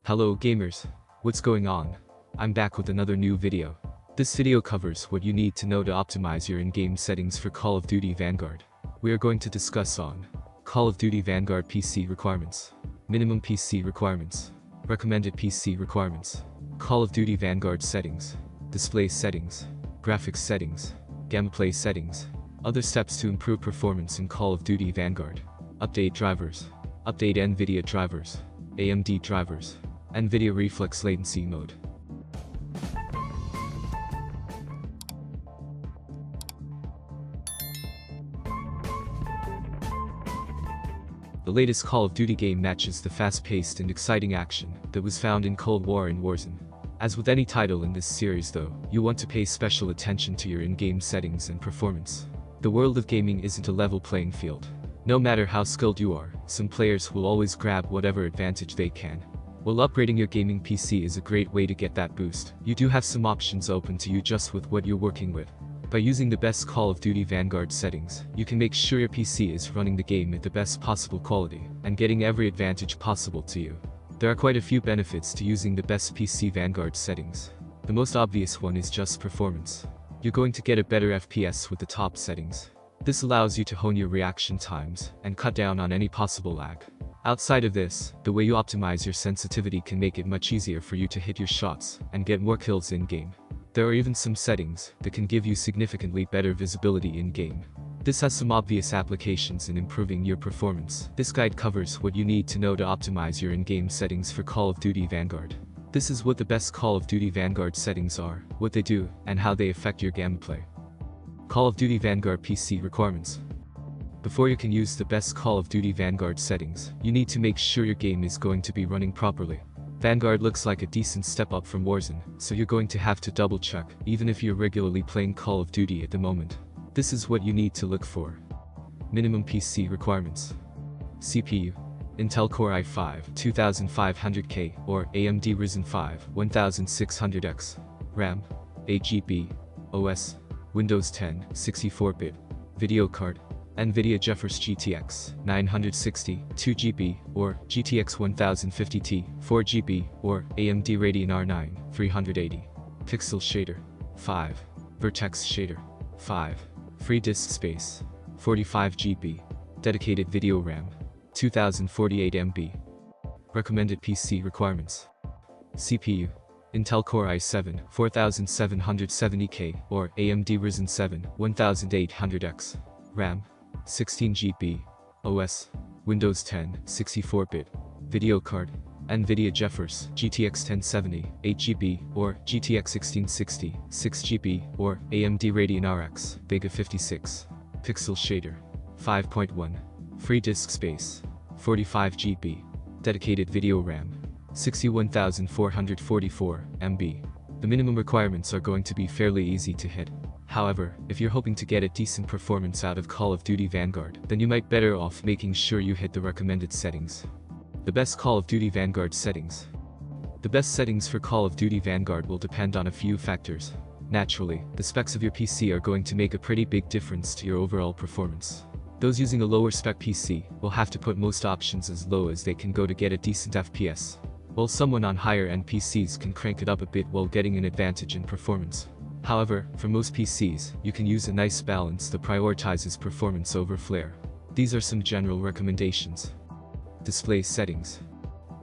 Hello gamers, what's going on? I'm back with another new video. This video covers what you need to know to optimize your in-game settings for Call of Duty Vanguard. We are going to discuss on Call of Duty Vanguard PC requirements, minimum PC requirements, recommended PC requirements, Call of Duty Vanguard settings, display settings, graphics settings, gameplay settings, other steps to improve performance in Call of Duty Vanguard, update drivers, update Nvidia drivers, AMD drivers, Nvidia Reflex latency mode. The latest Call of Duty game matches the fast-paced and exciting action that was found in Cold War and Warzone. As with any title in this series though, you want to pay special attention to your in-game settings and performance. The world of gaming isn't a level playing field. No matter how skilled you are, some players will always grab whatever advantage they can. While upgrading your gaming PC is a great way to get that boost, you do have some options open to you just with what you're working with. By using the best Call of Duty Vanguard settings, you can make sure your PC is running the game at the best possible quality and getting every advantage possible to you. There are quite a few benefits to using the best PC Vanguard settings. The most obvious one is just performance. You're going to get a better FPS with the top settings. This allows you to hone your reaction times and cut down on any possible lag. Outside of this, the way you optimize your sensitivity can make it much easier for you to hit your shots and get more kills in-game. There are even some settings that can give you significantly better visibility in-game. This has some obvious applications in improving your performance. This guide covers what you need to know to optimize your in-game settings for Call of Duty Vanguard. This is what the best Call of Duty Vanguard settings are, what they do, and how they affect your gameplay. Call of Duty Vanguard PC requirements. Before you can use the best Call of Duty Vanguard settings, you need to make sure your game is going to be running properly. Vanguard looks like a decent step up from Warzone, so you're going to have to double check, even if you're regularly playing Call of Duty at the moment. This is what you need to look for. Minimum PC requirements. CPU. Intel Core i5 2500K or AMD Ryzen 5 1600X. RAM. 8GB. OS. Windows 10 64-bit. Video card. Nvidia GeForce GTX 960 2GB or GTX 1050T 4GB or AMD Radeon R9 380. Pixel shader. 5. Vertex shader. 5. Free disk space. 45GB. Dedicated video RAM. 2048 MB. Recommended PC requirements. CPU. Intel Core i7 4770K or AMD Ryzen 7 1800X. RAM. 16GB. OS. Windows 10 64-bit. Video card. Nvidia GeForce GTX 1070 8GB or GTX 1660 6GB or AMD Radeon RX Vega 56. Pixel shader. 5.1. Free disk space. 45GB. Dedicated video RAM. 61444 MB. The minimum requirements are going to be fairly easy to hit. However, if you're hoping to get a decent performance out of Call of Duty Vanguard, then you might better off making sure you hit the recommended settings. The best Call of Duty Vanguard settings. The best settings for Call of Duty Vanguard will depend on a few factors. Naturally, the specs of your PC are going to make a pretty big difference to your overall performance. Those using a lower spec PC will have to put most options as low as they can go to get a decent FPS, while someone on higher end PCs can crank it up a bit while getting an advantage in performance. However, for most PCs, you can use a nice balance that prioritizes performance over flair. These are some general recommendations. Display settings.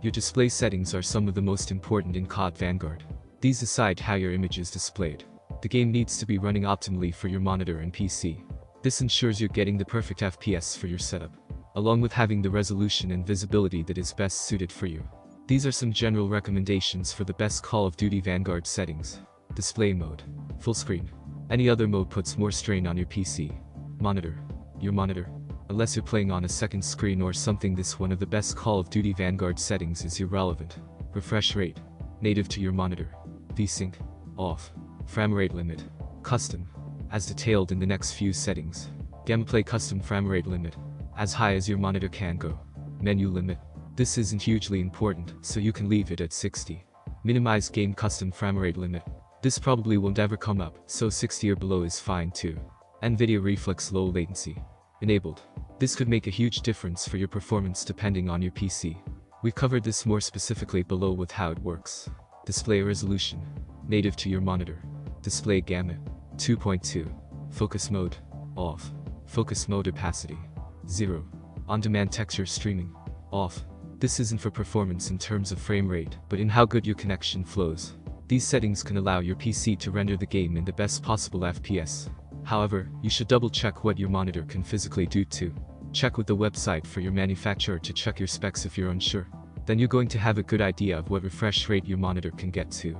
Your display settings are some of the most important in COD Vanguard. These decide how your image is displayed. The game needs to be running optimally for your monitor and PC. This ensures you're getting the perfect FPS for your setup, along with having the resolution and visibility that is best suited for you. These are some general recommendations for the best Call of Duty Vanguard settings. Display mode. Full screen. Any other mode puts more strain on your PC. Monitor. Your monitor. Unless you're playing on a second screen or something, this one of the best Call of Duty Vanguard settings is irrelevant. Refresh rate. Native to your monitor. VSync. Off. Frame rate limit. Custom. As detailed in the next few settings. Gameplay custom frame rate limit. As high as your monitor can go. Menu limit. This isn't hugely important, so you can leave it at 60. Minimize game custom frame rate limit. This probably won't ever come up, so 60 or below is fine too. Nvidia Reflex low latency. Enabled. This could make a huge difference for your performance depending on your PC. We covered this more specifically below with how it works. Display resolution, native to your monitor. Display gamut, 2.2. Focus mode, off. Focus mode opacity, 0. On-demand texture streaming, off. This isn't for performance in terms of frame rate, but in how good your connection flows. These settings can allow your PC to render the game in the best possible FPS. However, you should double check what your monitor can physically do too. Check with the website for your manufacturer to check your specs if you're unsure. Then you're going to have a good idea of what refresh rate your monitor can get to.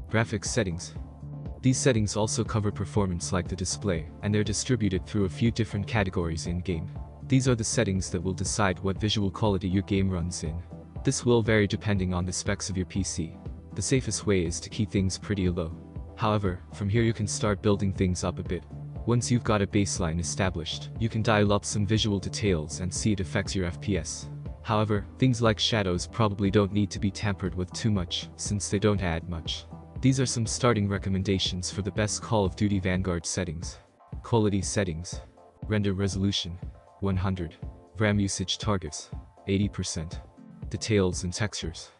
Graphics settings. These settings also cover performance like the display, and they're distributed through a few different categories in-game. These are the settings that will decide what visual quality your game runs in. This will vary depending on the specs of your PC. The safest way is to keep things pretty low. However, from here you can start building things up a bit. Once you've got a baseline established, you can dial up some visual details and see it affects your FPS. However, things like shadows probably don't need to be tampered with too much, since they don't add much. These are some starting recommendations for the best Call of Duty Vanguard settings. Quality settings. Render resolution, 100. RAM usage targets, 80%. Details and textures.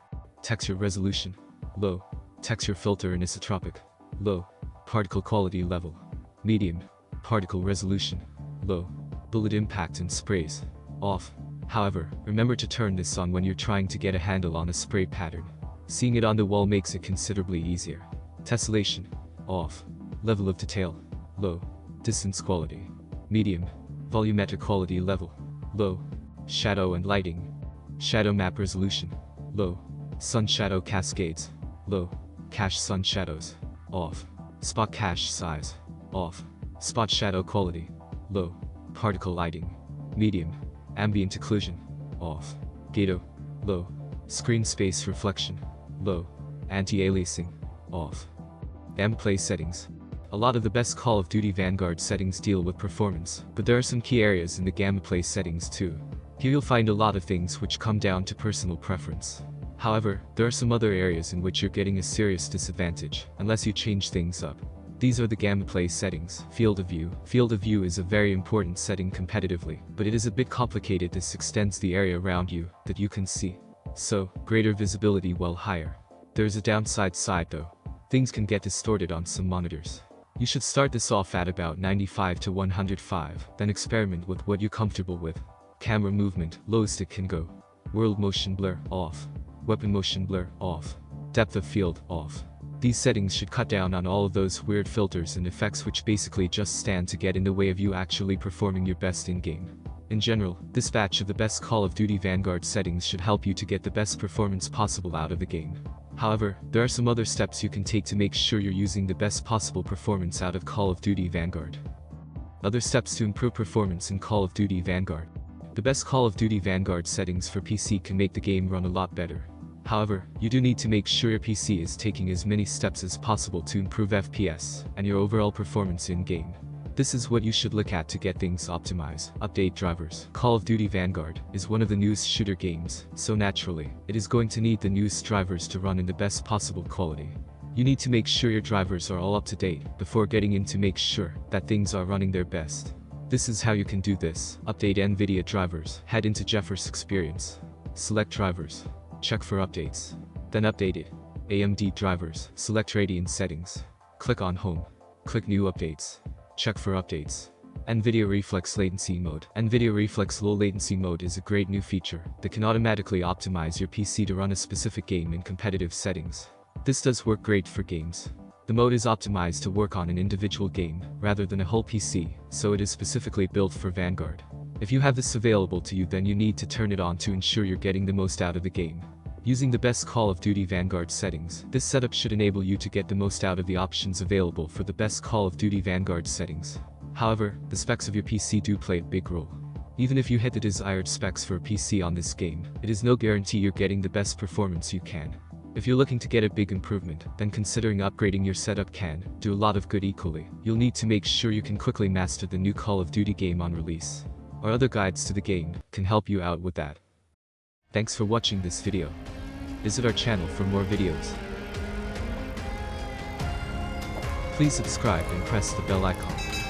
Texture resolution, low. Texture filter anisotropic, low. Particle quality level, medium. Particle resolution, low. Bullet impact and sprays, off. However, remember to turn this on when you're trying to get a handle on a spray pattern. Seeing it on the wall makes it considerably easier. Tessellation, off. Level of detail, low. Distance quality, medium. Volumetric quality level, low. Shadow and lighting. Shadow map resolution, low. Sun shadow cascades, low. Cache sun shadows, off. Spot cache size, off. Spot shadow quality, low. Particle lighting, medium. Ambient occlusion, off. Gato, low. Screen space reflection, low. Anti-aliasing, off. Gameplay settings. A lot of the best Call of Duty Vanguard settings deal with performance, but there are some key areas in the gameplay settings too. Here you'll find a lot of things which come down to personal preference. However, there are some other areas in which you're getting a serious disadvantage, unless you change things up. These are the gameplay settings. Field of view. Field of view is a very important setting competitively, but it is a bit complicated. This extends the area around you that you can see. So, greater visibility while higher. There's a downside side though. Things can get distorted on some monitors. You should start this off at about 95 to 105, then experiment with what you're comfortable with. Camera movement, lowest it can go. World motion blur, off. Weapon motion blur, off. Depth of field, off. These settings should cut down on all of those weird filters and effects which basically just stand to get in the way of you actually performing your best in-game. In general, this batch of the best Call of Duty Vanguard settings should help you to get the best performance possible out of the game. However, there are some other steps you can take to make sure you're using the best possible performance out of Call of Duty Vanguard. Other steps to improve performance in Call of Duty Vanguard. The best Call of Duty Vanguard settings for PC can make the game run a lot better. However, you do need to make sure your PC is taking as many steps as possible to improve FPS and your overall performance in-game. This is what you should look at to get things optimized. Update drivers. Call of Duty Vanguard is one of the newest shooter games, so naturally, it is going to need the newest drivers to run in the best possible quality. You need to make sure your drivers are all up to date before getting in to make sure that things are running their best. This is how you can do this. Update Nvidia drivers. Head into GeForce Experience. Select drivers. Check for updates. Then update it. AMD Drivers. Select Radeon settings. Click on Home. Click New Updates. Check for updates. Nvidia Reflex Latency Mode. Nvidia Reflex Low Latency Mode is a great new feature that can automatically optimize your PC to run a specific game in competitive settings. This does work great for games. The mode is optimized to work on an individual game rather than a whole PC, so it is specifically built for Vanguard. If you have this available to you, then you need to turn it on to ensure you're getting the most out of the game. Using the best Call of Duty Vanguard settings, this setup should enable you to get the most out of the options available for the best Call of Duty Vanguard settings. However, the specs of your PC do play a big role. Even if you hit the desired specs for a PC on this game, it is no guarantee you're getting the best performance you can. If you're looking to get a big improvement, then considering upgrading your setup can do a lot of good equally. You'll need to make sure you can quickly master the new Call of Duty game on release. Our other guides to the game can help you out with that. Thanks for watching this video. Visit our channel for more videos. Please subscribe and press the bell icon.